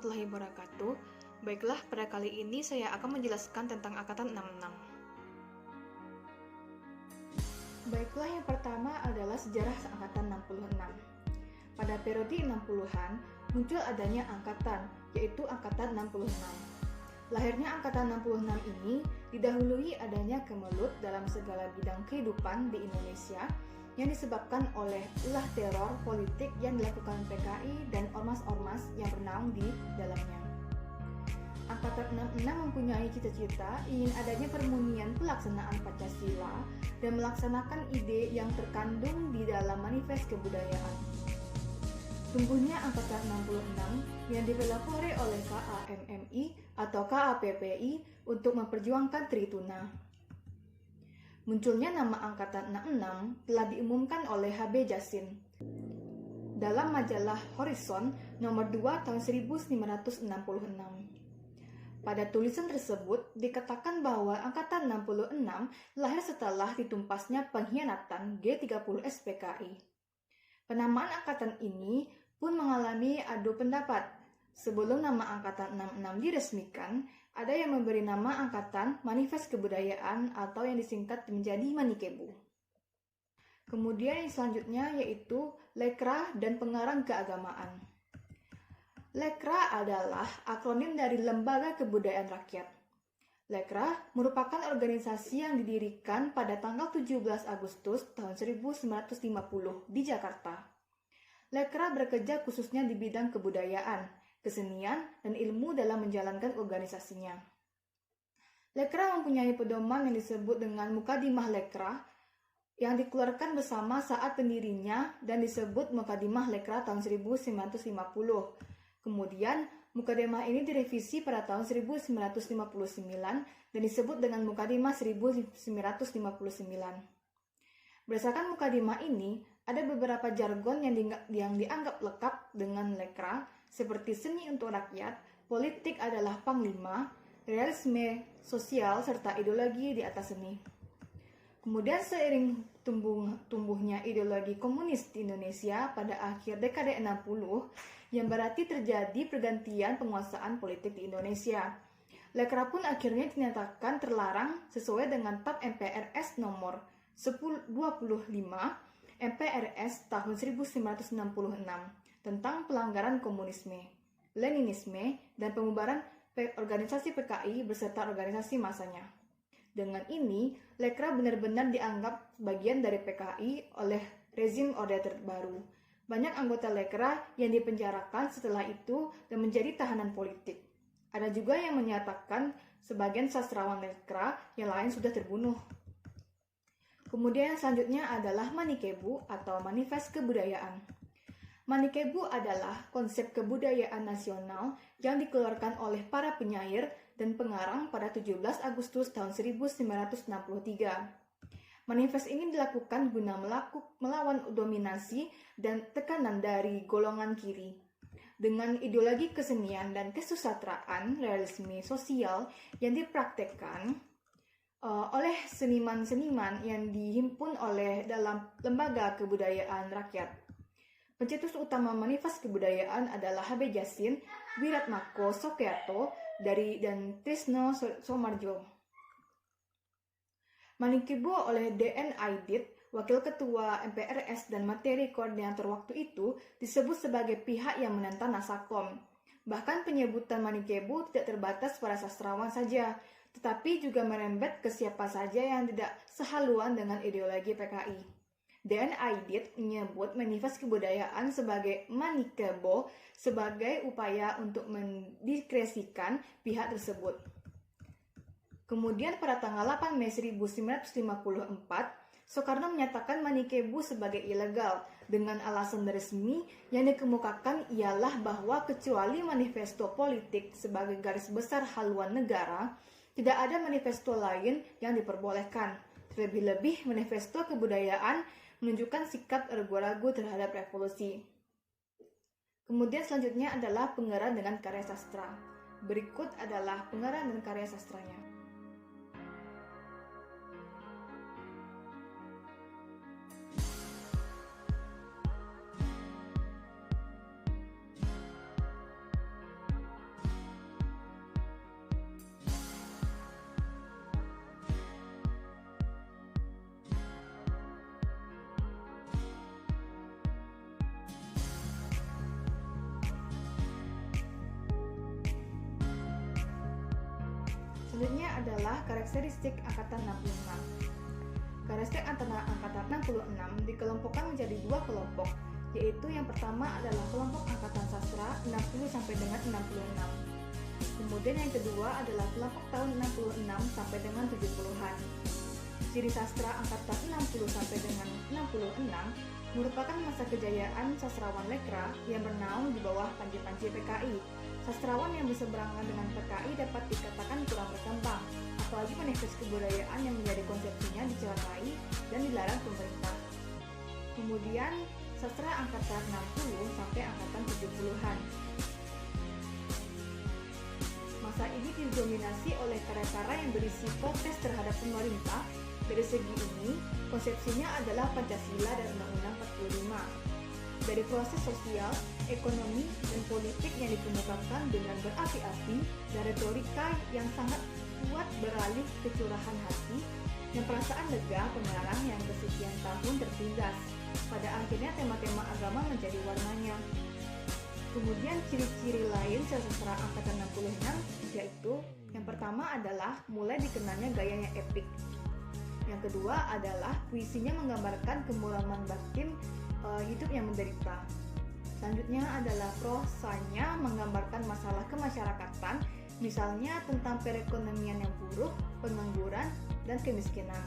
warahmatullahi wabarakatuh. Baiklah, pada kali ini saya akan menjelaskan tentang Angkatan 66. Baiklah, yang pertama adalah sejarah Angkatan 66. Pada periode 60-an, muncul adanya angkatan, yaitu Angkatan 66. Lahirnya Angkatan 66 ini didahului adanya kemelut dalam segala bidang kehidupan di Indonesia yang disebabkan oleh ulah teror politik yang dilakukan PKI dan ormas-ormas yang bernaung di dalamnya. Angkatan 66 mempunyai cita-cita ingin adanya permunian pelaksanaan Pancasila dan melaksanakan ide yang terkandung di dalam manifest kebudayaan. Tumbuhnya Angkatan 66 yang dipelopori oleh KAMMI atau KAPPI untuk memperjuangkan Trituna. Munculnya nama Angkatan 66 telah diumumkan oleh H.B. Jassin dalam majalah Horizon nomor 2 tahun 1966. Pada tulisan tersebut dikatakan bahwa Angkatan 66 lahir setelah ditumpasnya pengkhianatan G30 SPKI. Penamaan angkatan ini pun mengalami adu pendapat. Sebelum nama Angkatan 66 diresmikan, ada yang memberi nama Angkatan Manifest Kebudayaan atau yang disingkat menjadi Manikebu. Kemudian yang selanjutnya yaitu Lekra dan Pengarang Keagamaan. Lekra adalah akronim dari Lembaga Kebudayaan Rakyat. Lekra merupakan organisasi yang didirikan pada tanggal 17 Agustus tahun 1950 di Jakarta. Lekra bekerja khususnya di bidang kebudayaan, kesenian, dan ilmu dalam menjalankan organisasinya. Lekra mempunyai pedoman yang disebut dengan Mukadimah Lekra yang dikeluarkan bersama saat pendirinya dan disebut Mukadimah Lekra tahun 1950. Kemudian, Mukadimah ini direvisi pada tahun 1959 dan disebut dengan Mukadimah 1959. Berdasarkan Mukadimah ini, ada beberapa jargon yang dianggap lekat dengan Lekra, seperti seni untuk rakyat, politik adalah panglima, realisme sosial, serta ideologi di atas seni. Kemudian seiring tumbuhnya ideologi komunis di Indonesia pada akhir dekade 60, yang berarti terjadi pergantian penguasaan politik di Indonesia. Lekra pun akhirnya dinyatakan terlarang sesuai dengan TAP MPRS nomor 25 MPRS tahun 1966 tentang pelanggaran komunisme, Leninisme, dan pembubaran organisasi PKI beserta organisasi masanya. Dengan ini, Lekra benar-benar dianggap bagian dari PKI oleh rezim Orde Baru. Banyak anggota Lekra yang dipenjarakan setelah itu dan menjadi tahanan politik. Ada juga yang menyatakan sebagian sastrawan Lekra yang lain sudah terbunuh. Kemudian yang selanjutnya adalah Manikebu atau Manifest Kebudayaan. Manikebu adalah konsep kebudayaan nasional yang dikeluarkan oleh para penyair dan pengarang pada 17 Agustus tahun 1963. Manifest ini dilakukan guna melawan dominasi dan tekanan dari golongan kiri. Dengan ideologi kesenian dan kesusastraan realisme sosial yang dipraktekkan oleh seniman-seniman yang dihimpun oleh dalam Lembaga Kebudayaan Rakyat. Pencetus utama Manifest Kebudayaan adalah H.B. Jassin, Wiratmako Soekarto, dan Trisno Soemarjo. Manikebu oleh D.N. Aidit, Wakil Ketua MPRS dan materi koordinator waktu itu, disebut sebagai pihak yang menentang Nasakom. Bahkan penyebutan Manikebu tidak terbatas pada sastrawan saja, tetapi juga merembet ke siapa saja yang tidak sehaluan dengan ideologi PKI. D.N. Aidit menyebut Manifest Kebudayaan sebagai Manikebo sebagai upaya untuk mendiskresikan pihak tersebut. Kemudian pada tanggal 8 Mei 1954, Soekarno menyatakan Manikebu sebagai ilegal dengan alasan resmi yang dikemukakan ialah bahwa kecuali manifesto politik sebagai garis besar haluan negara, tidak ada manifesto lain yang diperbolehkan. Terlebih-lebih manifesto kebudayaan menunjukkan sikap ragu-ragu terhadap revolusi. Kemudian selanjutnya adalah pengarang dengan karya sastra. Berikut adalah pengarang dan karya sastranya. Selanjutnya adalah karakteristik angkatan 66. Karakteristik antara angkatan 66 dikelompokkan menjadi dua kelompok, yaitu yang pertama adalah kelompok angkatan sastra 60 sampai dengan 66. Kemudian yang kedua adalah kelompok tahun 66 sampai dengan 70-an. Ciri sastra angkatan 60 sampai dengan 66 merupakan masa kejayaan sastrawan lekra yang bernaung di bawah panji-panji PKI. Sastrawan yang berseberangan dengan PKI dapat dikatakan kurang berkembang, apalagi manifest kebudayaan yang menjadi konsepsinya dicelakai dan dilarang pemerintah. Kemudian sastra angkatan 60 sampai angkatan 70-an. Masa ini didominasi oleh karya-karya yang berisi protes terhadap pemerintah. Dari segi ini, konsepsinya adalah Pancasila dan Undang-Undang 45. Dari proses sosial, ekonomi, dan politik yang dikemukakan dengan berapi-api dan retorika yang sangat kuat beralih ke curahan hati dan perasaan lega pengarang yang kesekian tahun tertindas. Pada akhirnya tema-tema agama menjadi warnanya. Kemudian ciri-ciri lain sastra angkatan 66 yaitu yang pertama adalah mulai dikenalnya gayanya epik. Yang kedua adalah puisinya menggambarkan kemuraman batin hidup yang menderita. Selanjutnya adalah prosanya menggambarkan masalah kemasyarakatan, misalnya tentang perekonomian yang buruk, pengangguran, dan kemiskinan.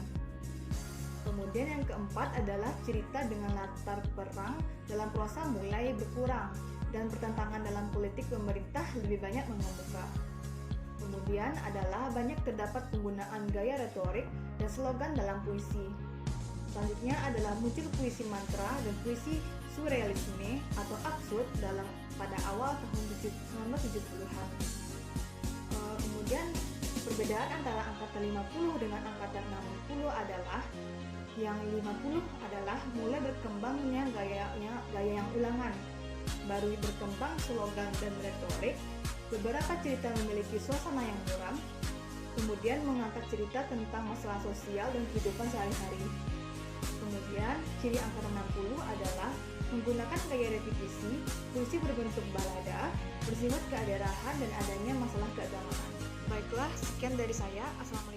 Kemudian yang keempat adalah cerita dengan latar perang dalam prosa mulai berkurang dan pertentangan dalam politik pemerintah lebih banyak mengemuka. Kemudian adalah banyak terdapat penggunaan gaya retorik dan slogan dalam puisi. Selanjutnya adalah muncul puisi mantra dan puisi surrealisme atau absurd pada awal tahun 1970-an. Kemudian perbedaan antara angkatan 50 dengan angkatan 60 adalah yang 50 adalah mulai berkembangnya gaya yang ulangan, baru berkembang slogan dan retorik. Beberapa cerita memiliki suasana yang muram, kemudian mengangkat cerita tentang masalah sosial dan kehidupan sehari-hari. Kemudian, ciri angkatan 60 adalah menggunakan gaya repetisi, puisi berbentuk balada, bersifat keadaran dan adanya masalah keagamaan. Baiklah, sekian dari saya. Assalamualaikum.